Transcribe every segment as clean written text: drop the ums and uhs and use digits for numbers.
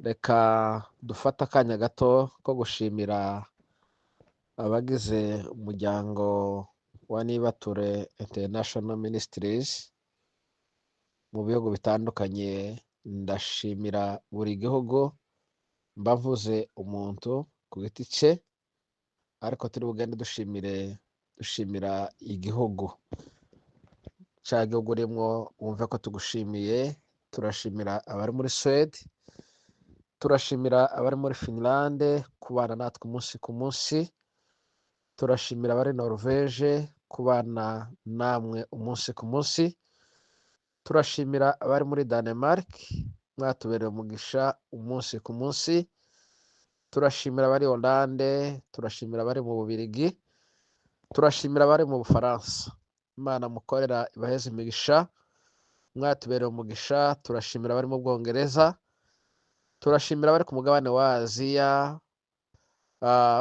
reka dufate akanya gato ko gushimira abagize umuryango wa Nibature International Ministries mu bihugu bitandukanye. Ndashimira buri gihugu, mbavuze umuntu ku giti cye, ariko turi bugende dushimira igihugu. Cya gihugu urimo wumve ko tugushimiye. Turashimira abari muri Swede, turashimira abari muri Finland kubana natwe umunsi ku munsi, turashimira abari Norvege kubana namwe umunsi ku munsi, turashimira abari muri Denmark, mwatubereye umugisha umunsi ku munsi, turashimira abari Hollande, turashimira abari mu Bubiligi, turashimira abari mu Bufaransa. Imana mukorera ibaheze imigisha, mwatubereye umugisha. Turashimira abari mu Bwongereza, turashimira abari ku mugabane wa Aziya,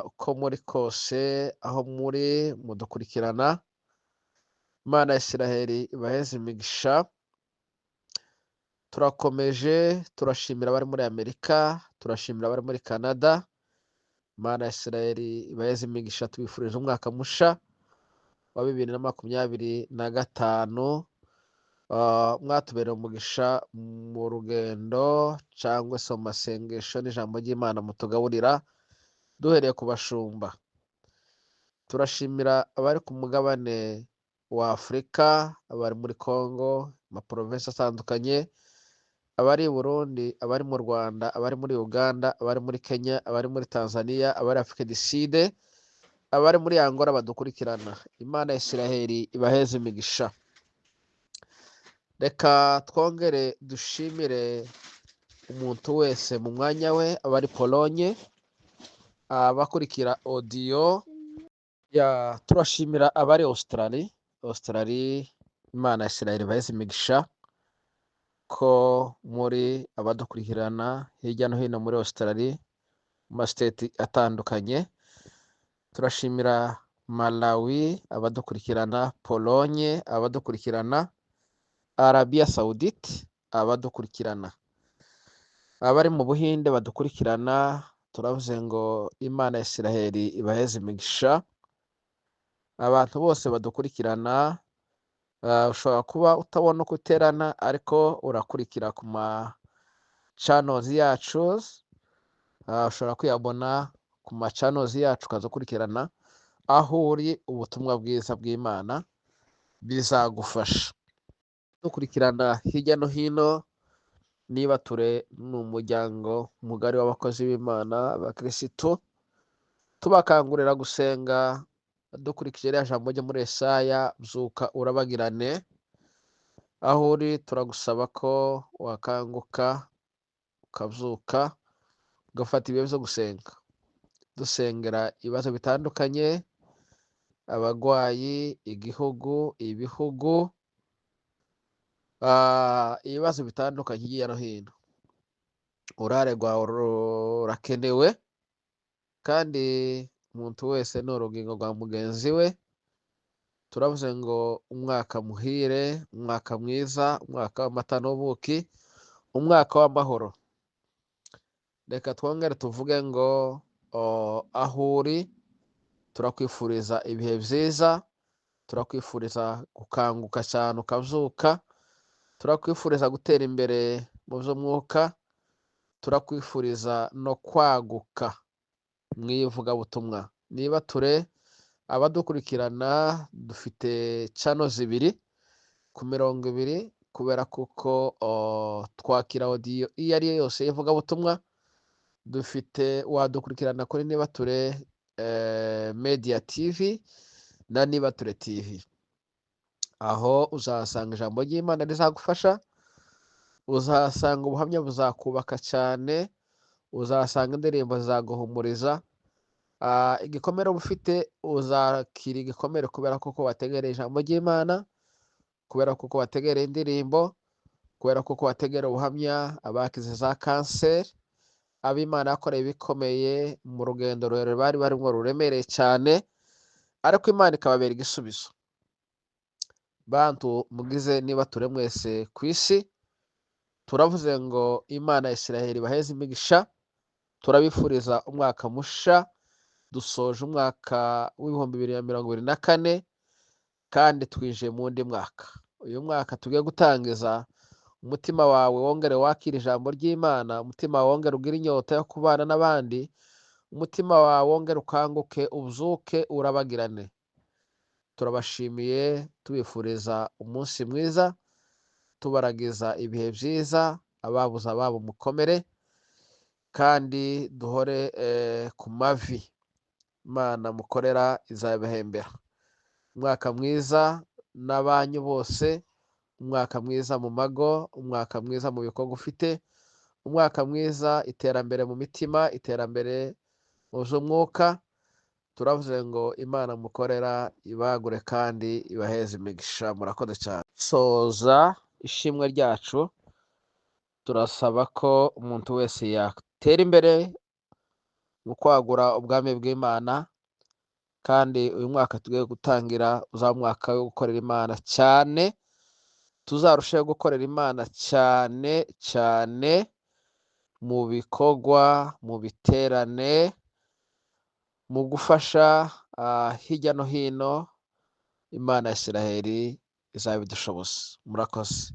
uko muri kose aho muri mudukurikirana. Imana ya Isiraheli ibaheze imigisha. Turakomeje, turashimira abari muri Amerika, turashimira abari muri Canada. Imana ya Isiraheli ibaheze imigisha. Tubifurije umwaka musha wa 2025. Mwatubereye umugisha mu rugendo cyangwa se mu masengesho n'ijambo ry'Imana mutugaburira duhereye ku bashumba. Turashimira abari ku mugabane wa Afurika, abari muri Congo, amaprovinsi atandukanye, abari i Burundi, abari mu Rwanda, abari muri Uganda, abari muri Kenya, abari muri Tanzania, abari Afurika du Sud, abari muri Angola badukurikirana. Imana ya Isiraheli ibaheze imigisha. Reka twongere dushimire umuntu wese mu mwanya we, abari Polonye, abakurikira audio. Turashimira abari Australia. Imana ya Isiraheli ibaheze imigisha ko muri abadukurikirana hirya no hino muri Australia mu masiteti atandukanye. Turashimira Malawi abadukurikirana, Polonye abadukurikirana, Arabia Saudite abadukurikirana, abari mu Buhinde badukurikirana. Turavuze ngo Imana ya Isiraheli ibaheze imigisha. Abantu bose badukurikirana, ushobora kuba utabona uko uterana, ariko urakurikira ku ma channels yacu. Ushobora kuyabona ku ma channels yacu ukazakurikirana aho uri. Ubutumwa bwiza bw'Imana bizagufasha. Dukurikirana hirya no hino. Nibature ni umuryango mugari w'abakozi b'Imana, abakirisitu. Tubakangurira gusenga dukurikije iriya jambo ryo muri Yesaya, byuka urabagirane. Aho uri turagusaba ko wakanguka ukabyuka ugafata ibihe byo gusenga, dusengera ibibazo bitandukanye, abagwayi, igihugu, ibihugu, ibibazo bitandukanye hirya no hino. Urare rwawe rurakenewe, kandi umuntu wese ni urugingo rwa mugenzi we. Turavuze ngo umwaka muhire, umwaka mwiza, umwaka w'amata n'ubuki, umwaka w'amahoro. Reka twongere tuvuge ngo aho uri turakwifuriza ibihe byiza, turakwifuriza gukanguka cyane ukabyuka, turakwifuriza gutera imbere mu by'umwuka, turakwifuriza no kwaguka mu ivugabutumwa. Nibature abadukurikirana dufite channel 2 ku 200, kubera kuko twakira audio iyo ari yo yose y'ivugabutumwa. Dufite wadukurikirana kuri Nibature Media TV na Nibature TV. Aho uzahasanga ijambo ry'Imana rizagufasha, uzahasanga ubuhamya buzakubaka cyane, uzahasanga indirimbo zizaguhumuriza. Igikomere ufite uzakira igikomere kubera kuko wategereye ijambo ry'Imana, kubera kuko wategereye indirimbo, kubera kuko wategereye ubuhamya. Abakize za kanseri, ab'Imana yakoreye ibikomeye mu rugendo rurerure bari barimo ruremereye cyane, ariko Imana ikababera igisubizo. Bantu mugize Nibature mwese ku isi, turavuze ngo Imana ya Isiraheli baheze imigisha, turabifuriza umwaka musha, dusoje umwaka w'ibihumbi 2024 kandi twinjiye mu wundi mwaka. Uyu mwaka tugiye gutangiza, umutima wawe wongere wakira ijambo ry'Imana, umutima wawe wongere ugire inyota yo kubana n'abandi, umutima wawe wongere ukanguke, uzuke, urabagirane. Turabashimiye tubifuriza umunsi mwiza, tubaragiza ibihe byiza, ababuze ababo mukomere kandi duhore ku mavi. Imana mukorera izabahembera. Umwaka mwiza n'abanyu bose, umwaka mwiza mu mago, umwaka mwiza mu bikorwa ufite, umwaka mwiza iterambere mu mitima, iterambere mu by'umwuka. Turavuze ngo Imana mukorera ibagure kandi ibaheze imigisha. Murakoze cyane. Soza ishimwe ryacu, turasaba ko umuntu wese yatera imbere mu kwagura ubwami bw'Imana, kandi uyu mwaka tugiye gutangira uzaba umwaka wo gukorera Imana cyane. Tuzarushaho gukorera Imana cyane cyane mu bikorwa, mu biterane, mu gufasha hirya no hino. Imana ya Isiraheli izabidushoboza. Murakoze.